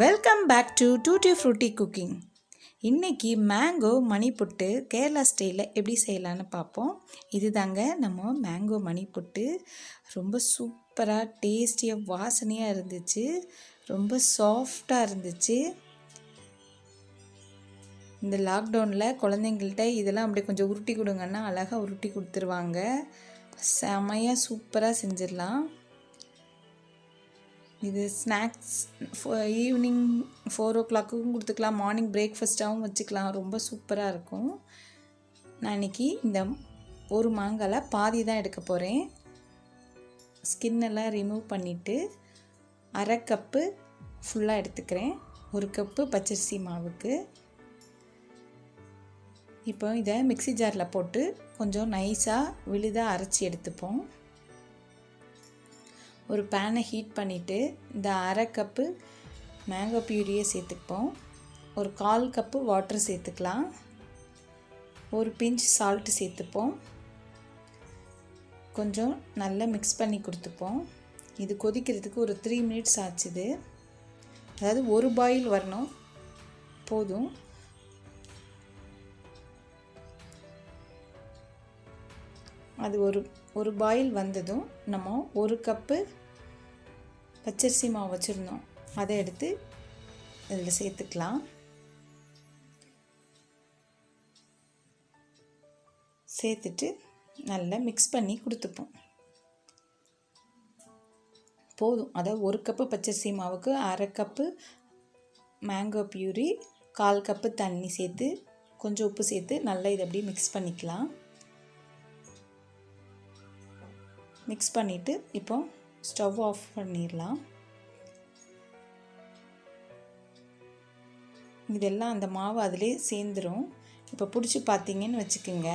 Welcome back to Tutti Frutti cooking. இன்றைக்கி mango மணி புட்டு கேரளா ஸ்டைலில் எப்படி செய்யலான்னு பார்ப்போம். இது தாங்க நம்ம மேங்கோ மணி புட்டு. ரொம்ப சூப்பராக டேஸ்டியாக வாசனையாக இருந்துச்சு, ரொம்ப சாஃப்டாக இருந்துச்சு. இந்த லாக்டவுனில் குழந்தைங்கள்ட்ட இதெல்லாம் அப்படியே கொஞ்சம் உருட்டி கொடுங்கன்னா அழகாக உருட்டி கொடுத்துருவாங்க. செமையாக சூப்பராக செஞ்சிடலாம். இது ஸ்நாக்ஸ் ஈவினிங் 4 o'clock கொடுத்துக்கலாம், மார்னிங் பிரேக்ஃபாஸ்ட்டாகவும் வச்சுக்கலாம். ரொம்ப சூப்பராக இருக்கும். நான் இன்றைக்கி இந்த ஒரு மாங்காயில் பாதி தான் எடுக்க போகிறேன். ஸ்கின்னெல்லாம் ரிமூவ் பண்ணிவிட்டு 1/2 கப்பு ஃபுல்லாக எடுத்துக்கிறேன். 1 கப்பு பச்சரிசி மாவுக்கு. இப்போ இதை மிக்ஸி ஜாரில் போட்டு கொஞ்சம் நைஸாக விழுதாக அரைச்சி எடுத்துப்போம். ஒரு பேனை ஹீட் பண்ணிவிட்டு இந்த 1/2 கப்பு மேங்கோ பியூரியை சேர்த்துப்போம். ஒரு 1/4 கப்பு வாட்டர் சேர்த்துக்கலாம். ஒரு பிஞ்ச் சால்ட்டு சேர்த்துப்போம். கொஞ்சம் நல்லா மிக்ஸ் பண்ணி கொடுத்துப்போம். இது கொதிக்கிறதுக்கு ஒரு 3 minutes ஆச்சுது. அதாவது ஒரு பாயில் வரணும் போதும். அது ஒரு பாயில் வந்ததும் நம்ம 1 கப்பு பச்சரிசி மாவு வச்சுருந்தோம், அதை எடுத்து இதில் சேர்த்துக்கலாம். சேர்த்துட்டு நல்லா மிக்ஸ் பண்ணி கொடுத்துப்போம். போதும். அதாவது 1 கப்பு பச்சரிசி மாவுக்கு 1/2 கப்பு மேங்கோ பியூரி, 1/4 கப்பு தண்ணி சேர்த்து கொஞ்சம் உப்பு சேர்த்து நல்லா இதை அப்படியே மிக்ஸ் பண்ணிக்கலாம். மிக்ஸ் பண்ணிவிட்டு இப்போ ஸ்டவ் ஆஃப் பண்ணிடலாம். இதெல்லாம் அந்த மாவு அதிலே சேர்ந்துடும். இப்போ பிடிச்சி பார்த்தீங்கன்னு வச்சுக்கோங்க,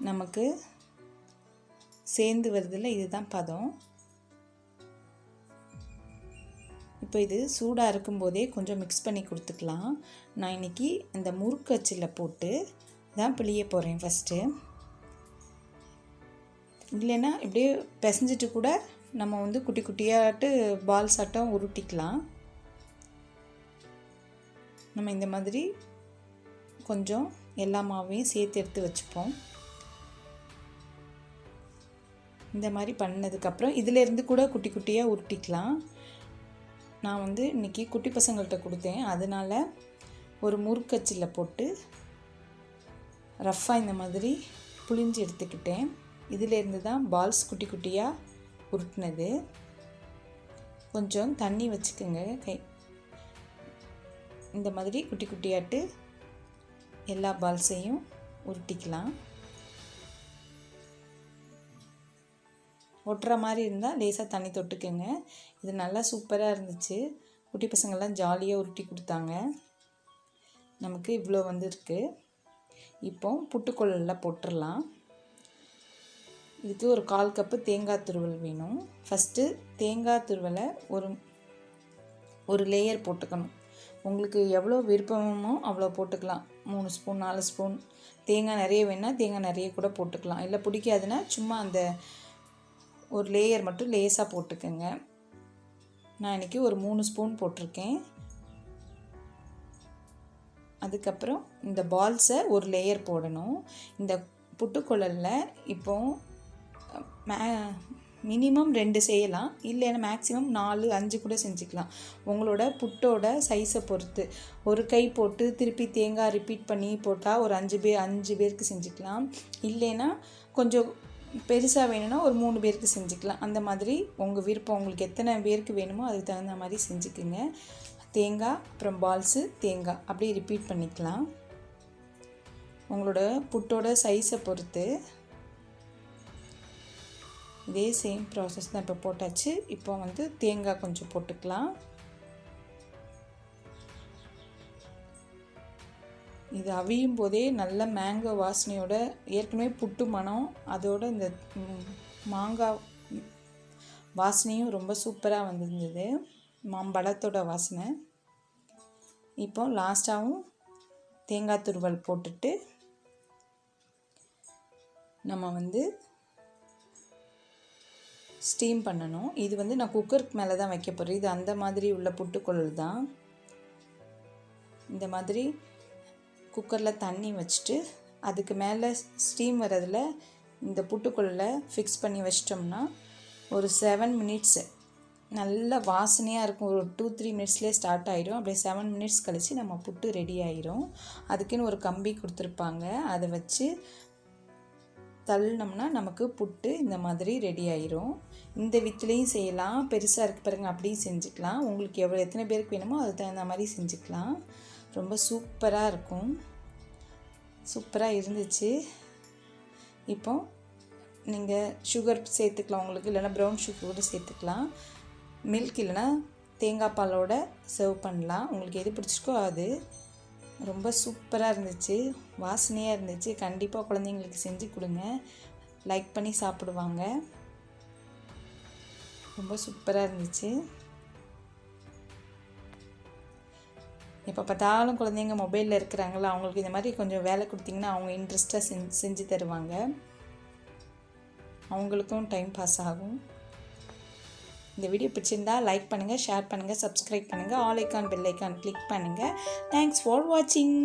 நமக்கு சேர்ந்து வருதில்ல, இதுதான் பதம். இப்போ இது சூடாக இருக்கும்போதே கொஞ்சம் மிக்ஸ் பண்ணி கொடுத்துக்கலாம். நான் இன்றைக்கி இந்த முறுக்கு அச்சில் போட்டு தான் பிழிய போகிறேன் ஃபஸ்ட்டு. இல்லைன்னா இப்படியே பிசைஞ்சிட்டு கூட நம்ம வந்து குட்டி குட்டியாட்டு பால் சட்டம் உருட்டிக்கலாம். நம்ம இந்த மாதிரி கொஞ்சம் எல்லா மாவையும் சேர்த்து எடுத்து வச்சுப்போம். இந்த மாதிரி பண்ணதுக்கப்புறம் இதிலேருந்து கூட குட்டி குட்டியாக உருட்டிக்கலாம். நான் வந்து இன்றைக்கி குட்டி பசங்கள்கிட்ட கொடுத்தேன், அதனால் ஒரு முறுக்கச்சில் போட்டு ரஃப்பாக இந்த மாதிரி புழிஞ்சு எடுத்துக்கிட்டேன். இதிலேருந்து தான் பால்ஸ் குட்டி குட்டியாக உருட்டினது. கொஞ்சம் தண்ணி வச்சுக்கோங்க. இந்த மாதிரி குட்டி குட்டியாட்டு எல்லா பால்ஸையும் உருட்டிக்கலாம். ஒட்டுற மாதிரி இருந்தால் லேசாக தண்ணி தொட்டுக்கோங்க. இது நல்லா சூப்பராக இருந்துச்சு. குட்டி பசங்கள்லாம் ஜாலியாக உருட்டி கொடுத்தாங்க. நமக்கு இவ்வளோ வந்துருக்கு. இப்போ புட்டுக்குழலில் போட்டுடலாம். இதுக்கு ஒரு 1/4 கப்பு தேங்காய் துருவல் வேணும். ஃபஸ்ட்டு தேங்காய் துருவலை ஒரு லேயர் போட்டுக்கணும். உங்களுக்கு எவ்வளோ விருப்பமோ அவ்வளோ போட்டுக்கலாம். 3 ஸ்பூன் 4 ஸ்பூன். தேங்காய் நிறைய வேணால் தேங்காய் நிறைய கூட போட்டுக்கலாம். இல்லை பிடிக்காதுன்னா சும்மா அந்த ஒரு லேயர் மட்டும் லேசாக போட்டுக்கோங்க. நான் இன்றைக்கி ஒரு 3 ஸ்பூன் போட்டிருக்கேன். அதுக்கப்புறம் இந்த பால்ஸை ஒரு லேயர் போடணும். இந்த புட்டுக்குழலில் இப்போ மினிமம் 2 செய்யலாம், இல்லைன்னா மேக்ஸிமம் 4 5 கூட செஞ்சுக்கலாம். உங்களோட புட்டோட சைஸை பொறுத்து ஒரு கை போட்டு திருப்பி தேங்காய் ரிப்பீட் பண்ணி போட்டால் ஒரு 5 பேருக்கு செஞ்சுக்கலாம். இல்லைன்னா கொஞ்சம் பெருசாக வேணும்னா ஒரு 3 பேருக்கு செஞ்சுக்கலாம். அந்த மாதிரி உங்கள் விருப்பம், உங்களுக்கு எத்தனை பேருக்கு வேணுமோ அதுக்கு தகுந்த மாதிரி செஞ்சுக்குங்க. தேங்காய் அப்புறம் பால்ஸு தேங்காய் அப்படியே ரிப்பீட் பண்ணிக்கலாம். உங்களோட புட்டோட சைஸை பொறுத்து இதே சேம் ப்ராசஸ் தான். இப்போ போட்டாச்சு. இப்போ வந்து தேங்காய் கொஞ்சம் போட்டுக்கலாம். இது அவியும் போதே நல்ல மேங்கோ வாசனையோட, ஏற்கனவே புட்டு மனம், அதோட இந்த மாங்காய் வாசனையும் ரொம்ப சூப்பராக வந்திருந்தது. மாம்பழத்தோட வாசனை. இப்போ லாஸ்ட்டாகவும் தேங்காய் துருவல் போட்டுட்டு நம்ம வந்து ஸ்டீம் பண்ணணும். இது வந்து நான் குக்கருக்கு மேலே தான் வைக்க போகிறேன். இது அந்த மாதிரி உள்ள புட்டுக்குழல் தான். இந்த மாதிரி குக்கரில் தண்ணி வச்சுட்டு அதுக்கு மேலே ஸ்டீம் வரதில் இந்த புட்டுக்குள்ளே ஃபிக்ஸ் பண்ணி வச்சிட்டோம்னா ஒரு 7 மினிட்ஸு நல்ல வாசனையாக இருக்கும். ஒரு 2-3 மினிட்ஸ்லேயே ஸ்டார்ட் ஆகிடும். அப்படியே 7 மினிட்ஸ் கழித்து நம்ம புட்டு ரெடி ஆகிரும். அதுக்குன்னு ஒரு கம்பி கொடுத்துருப்பாங்க, அதை வச்சு தள்ளினோம்னா நமக்கு புட்டு இந்த மாதிரி ரெடி ஆகிரும். இந்த வித்துலேயும் செய்யலாம், பெருசாக இருக்குது பாருங்கள், அப்படியும் செஞ்சுக்கலாம். உங்களுக்கு எத்தனை பேருக்கு வேணுமோ அதுக்கு தகுந்த மாதிரி செஞ்சுக்கலாம். ரொம்ப சூப்பராக இருக்கும். சூப்பராக இருந்துச்சு. இப்போ நீங்கள் சுகர் சேர்த்துக்கலாம், உங்களுக்கு இல்லைன்னா ப்ரௌன் சுகர் கூட சேர்த்துக்கலாம். மில்க் இல்லைன்னா தேங்காய் பாலோட சர்வ் பண்ணலாம். உங்களுக்கு எது பிடிச்சிருக்கோ அது. ரொம்ப சூப்பராக இருந்துச்சு, வாசனையாக இருந்துச்சு. கண்டிப்பாக குழந்தைங்களுக்கு செஞ்சு கொடுங்க, லைக் பண்ணி சாப்பிடுவாங்க. ரொம்ப சூப்பராக இருந்துச்சு. எப்போ பார்த்தாலும் குழந்தைங்க மொபைலில் இருக்கிறாங்களா, அவங்களுக்கு இந்த மாதிரி கொஞ்சம் வேலை கொடுத்திங்கன்னா அவங்க இன்ட்ரெஸ்ட்டாக செஞ்சு தருவாங்க. அவங்களுக்கும் டைம் பாஸ் ஆகும். இந்த வீடியோ பிடிச்சிருந்தா லைக் பண்ணுங்கள், ஷேர் பண்ணுங்கள், சப்ஸ்கிரைப் பண்ணுங்கள், all icon bell icon click பண்ணுங்கள். தேங்க்ஸ் ஃபார் வாட்சிங்.